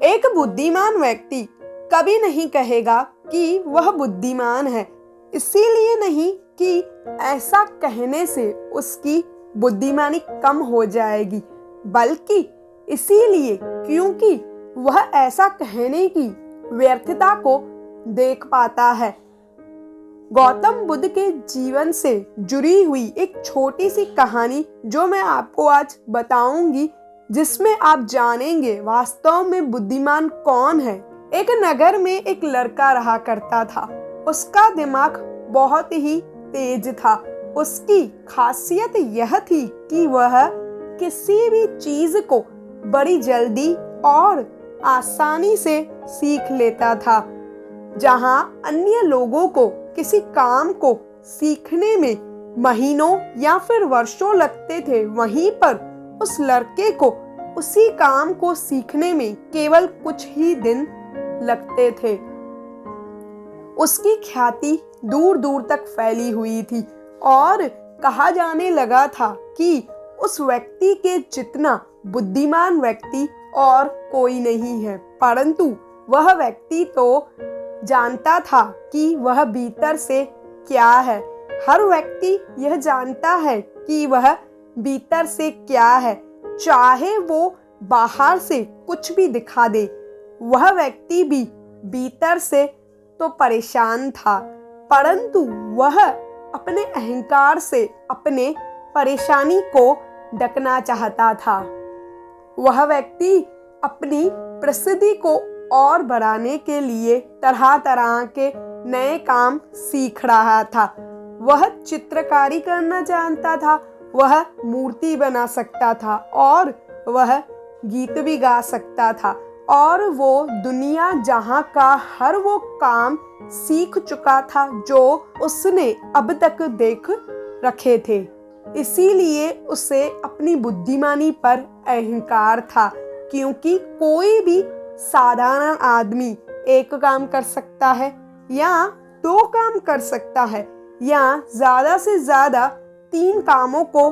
एक बुद्धिमान व्यक्ति कभी नहीं कहेगा कि वह बुद्धिमान है, इसीलिए नहीं कि ऐसा कहने से उसकी बुद्धिमानी कम हो जाएगी, बल्कि इसीलिए क्योंकि वह ऐसा कहने की व्यर्थता को देख पाता है। गौतम बुद्ध के जीवन से जुड़ी हुई एक छोटी सी कहानी जो मैं आपको आज बताऊंगी, जिसमें आप जानेंगे वास्तव में बुद्धिमान कौन है। एक नगर में एक लड़का रहा करता था। उसका दिमाग बहुत ही तेज था। उसकी खासियत यह थी कि वह किसी भी चीज को बड़ी जल्दी और आसानी से सीख लेता था। जहां अन्य लोगों को किसी काम को सीखने में महीनों या फिर वर्षों लगते थे, वहीं पर उस लड़के को उसी काम को सीखने में केवल कुछ ही दिन लगते थे। उसकी ख्याति दूर दूर तक फैली हुई थी और कहा जाने लगा था कि उस व्यक्ति के जितना बुद्धिमान व्यक्ति और कोई नहीं है। परंतु वह व्यक्ति तो जानता था कि वह भीतर से क्या है। हर व्यक्ति यह जानता है कि वह भीतर से क्या है, चाहे वो बाहर से कुछ भी दिखा दे। वह व्यक्ति भी भीतर से तो परेशान था, परंतु वह अपने अहंकार से अपने परेशानी को ढकना चाहता था। वह व्यक्ति अपनी प्रसिद्धि को और बढ़ाने के लिए तरह तरह के नए काम सीख रहा था। वह चित्रकारी करना जानता था, वह मूर्ति बना सकता था और वह गीत भी गा सकता था, और वो दुनिया जहां का हर वो काम सीख चुका था जो उसने अब तक देख रखे थे। इसीलिए उसे अपनी बुद्धिमानी पर अहंकार था, क्योंकि कोई भी साधारण आदमी एक काम कर सकता है या दो काम कर सकता है या ज्यादा से ज्यादा 3 कामों को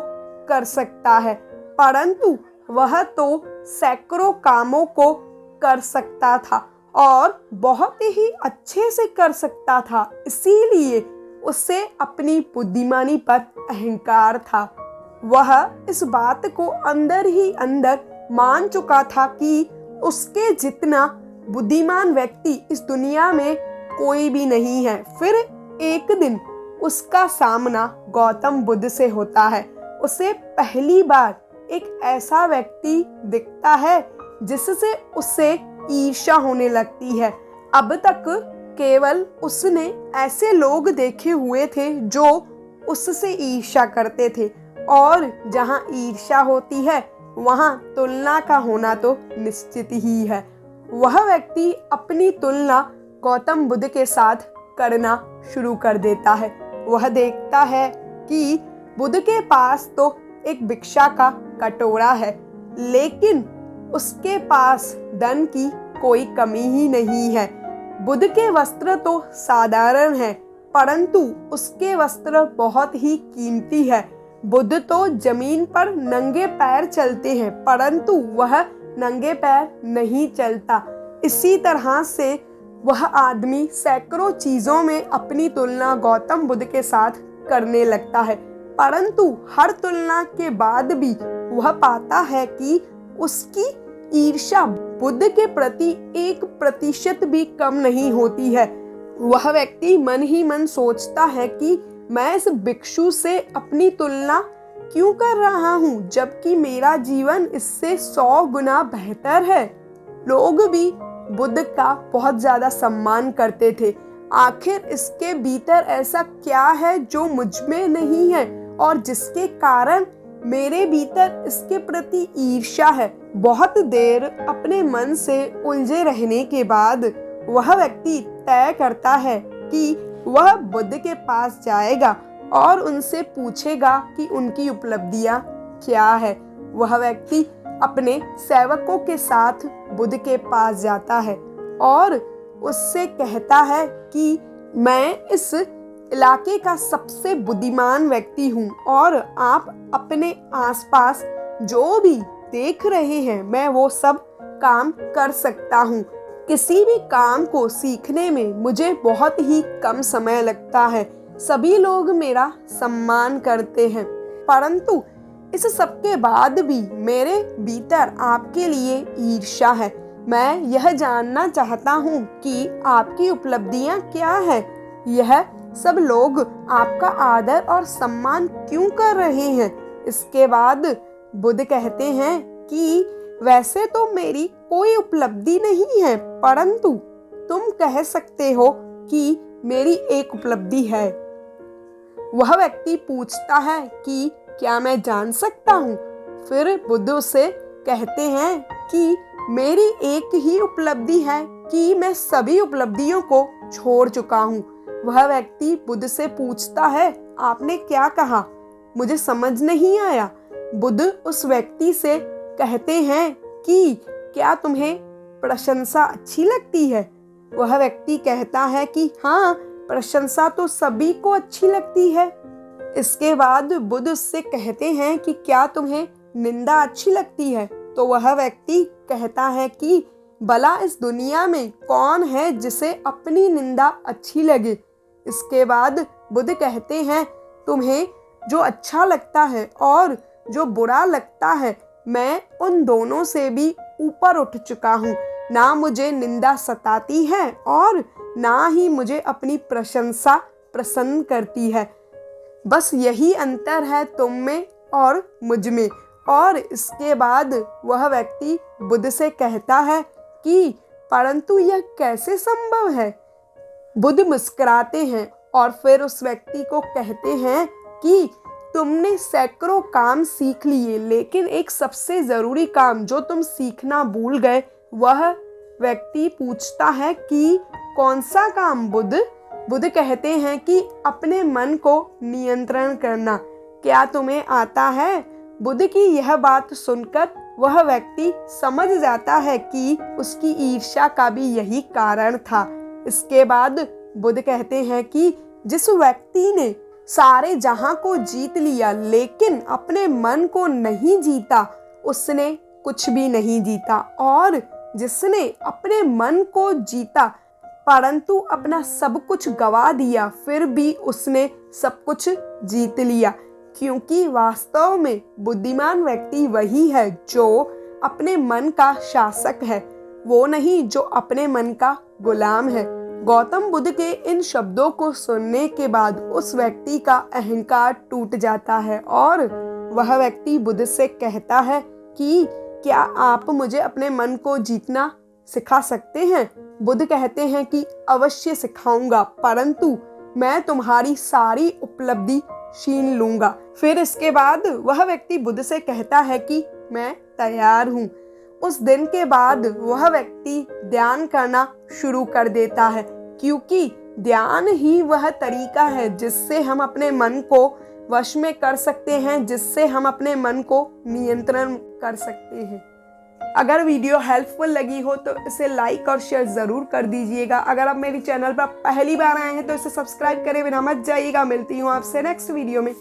कर सकता है, परंतु वह तो सैकड़ों कामों को कर सकता था और बहुत ही अच्छे से कर सकता था। इसीलिए उसे अपनी बुद्धिमानी पर अहंकार था। वह इस बात को अंदर ही अंदर मान चुका था कि उसके जितना बुद्धिमान व्यक्ति इस दुनिया में कोई भी नहीं है। फिर एक दिन उसका सामना गौतम बुद्ध से होता है। उसे पहली बार एक ऐसा व्यक्ति दिखता है जिससे उसे ईर्ष्या होने लगती है। अब तक केवल उसने ऐसे लोग देखे हुए थे जो उससे ईर्ष्या करते थे, और जहां ईर्ष्या होती है वहां तुलना का होना तो निश्चित ही है। वह व्यक्ति अपनी तुलना गौतम बुद्ध के साथ करना शुरू कर देता है। वह देखता है कि बुद्ध के पास तो एक भिक्षा का कटोरा है, लेकिन उसके पास धन की कोई कमी ही नहीं है। बुद्ध के वस्त्र तो साधारण हैं, परंतु उसके वस्त्र बहुत ही कीमती है। बुद्ध तो जमीन पर नंगे पैर चलते हैं, परंतु वह नंगे पैर नहीं चलता। इसी तरह से वह आदमी सैकड़ों चीजों में अपनी तुलना गौतम बुद्ध के साथ करने लगता है, परंतु हर तुलना के बाद भी वह पाता है कि उसकी ईर्ष्या बुद्ध के प्रति 1% भी कम नहीं होती है। वह व्यक्ति मन ही मन सोचता है कि मैं इस भिक्षु से अपनी तुलना क्यों कर रहा हूँ, जबकि मेरा जीवन इससे 100 गुना बेहतर है। लोग भी बुद्ध का बहुत ज्यादा सम्मान करते थे। आखिर इसके भीतर ऐसा क्या है जो मुझ में नहीं है और जिसके कारण मेरे भीतर इसके प्रति ईर्ष्या है। बहुत देर अपने मन से उलझे रहने के बाद वह व्यक्ति तय करता है कि वह बुद्ध के पास जाएगा और उनसे पूछेगा कि उनकी उपलब्धियां क्या है। वह व्यक्ति अपने सेवकों के साथ बुद्ध के पास जाता है और उससे कहता है कि मैं इस इलाके का सबसे बुद्धिमान व्यक्ति हूँ और आप अपने आसपास जो भी देख रहे हैं मैं वो सब काम कर सकता हूँ। किसी भी काम को सीखने में मुझे बहुत ही कम समय लगता है। सभी लोग मेरा सम्मान करते हैं, परंतु इस सब के बाद भी मेरे भीतर आपके लिए ईर्ष्या है। मैं यह जानना चाहता हूँ कि आपकी उपलब्धियाँ क्या हैं। यह सब लोग आपका आदर और सम्मान क्यों कर रहे हैं। इसके बाद बुद्ध कहते हैं कि वैसे तो मेरी कोई उपलब्धि नहीं है, परंतु तुम कह सकते हो कि मेरी एक उपलब्धि है। वह व्यक्ति पूछता है कि क्या मैं जान सकता हूँ। फिर बुद्ध उसे कहते हैं कि मेरी एक ही उपलब्धि है कि मैं सभी उपलब्धियों को छोड़ चुका हूँ। वह व्यक्ति बुद्ध से पूछता है, आपने क्या कहा, मुझे समझ नहीं आया। बुद्ध उस व्यक्ति से कहते हैं कि क्या तुम्हें प्रशंसा अच्छी लगती है। वह व्यक्ति कहता है कि हाँ, प्रशंसा तो सभी को अच्छी लगती है। इसके बाद बुद्ध उससे कहते हैं कि क्या तुम्हें निंदा अच्छी लगती है। तो वह व्यक्ति कहता है कि भला इस दुनिया में कौन है जिसे अपनी निंदा अच्छी लगे। इसके बाद बुद्ध कहते हैं, तुम्हें जो अच्छा लगता है और जो बुरा लगता है, मैं उन दोनों से भी ऊपर उठ चुका हूँ। ना मुझे निंदा सताती है और ना ही मुझे अपनी प्रशंसा प्रसन्न करती है। बस यही अंतर है तुम में और मुझ में। और इसके बाद वह व्यक्ति बुद्ध से कहता है कि परंतु यह कैसे संभव है। बुद्ध मुस्कुराते हैं और फिर उस व्यक्ति को कहते हैं कि तुमने सैकड़ों काम सीख लिए, लेकिन एक सबसे जरूरी काम जो तुम सीखना भूल गए। वह व्यक्ति पूछता है कि कौन सा काम बुद्ध। बुद्ध कहते हैं कि अपने मन को नियंत्रण करना। क्या तुम्हें आता है। बुद्ध की यह बात सुनकर वह व्यक्ति समझ जाता है कि उसकी ईर्ष्या का भी यही कारण था। इसके बाद बुद्ध कहते हैं कि जिस व्यक्ति ने सारे जहां को जीत लिया लेकिन अपने मन को नहीं जीता, उसने कुछ भी नहीं जीता। और जिसने अपने मन को जीता परंतु अपना सब कुछ गवा दिया, फिर भी उसने सब कुछ जीत लिया। क्योंकि वास्तव में बुद्धिमान व्यक्ति वही है जो अपने मन का शासक है, वो नहीं जो अपने मन का गुलाम है। गौतम बुद्ध के इन शब्दों को सुनने के बाद उस व्यक्ति का अहंकार टूट जाता है और वह व्यक्ति बुद्ध से कहता है कि क्या आप मुझे अपने मन को जीतना सिखा सकते हैं। बुद्ध कहते हैं कि अवश्य सिखाऊंगा, परंतु मैं तुम्हारी सारी उपलब्धि छीन लूंगा। फिर इसके बाद वह व्यक्ति बुद्ध से कहता है कि मैं तैयार हूँ। उस दिन के बाद वह व्यक्ति ध्यान करना शुरू कर देता है, क्योंकि ध्यान ही वह तरीका है जिससे हम अपने मन को वश में कर सकते हैं, जिससे हम अपने मन को नियंत्रण कर सकते हैं। अगर वीडियो हेल्पफुल लगी हो तो इसे लाइक और शेयर ज़रूर कर दीजिएगा। अगर आप मेरे चैनल पर पहली बार आए हैं तो इसे सब्सक्राइब करे बिना मत जाइएगा। मिलती हूँ आपसे नेक्स्ट वीडियो में।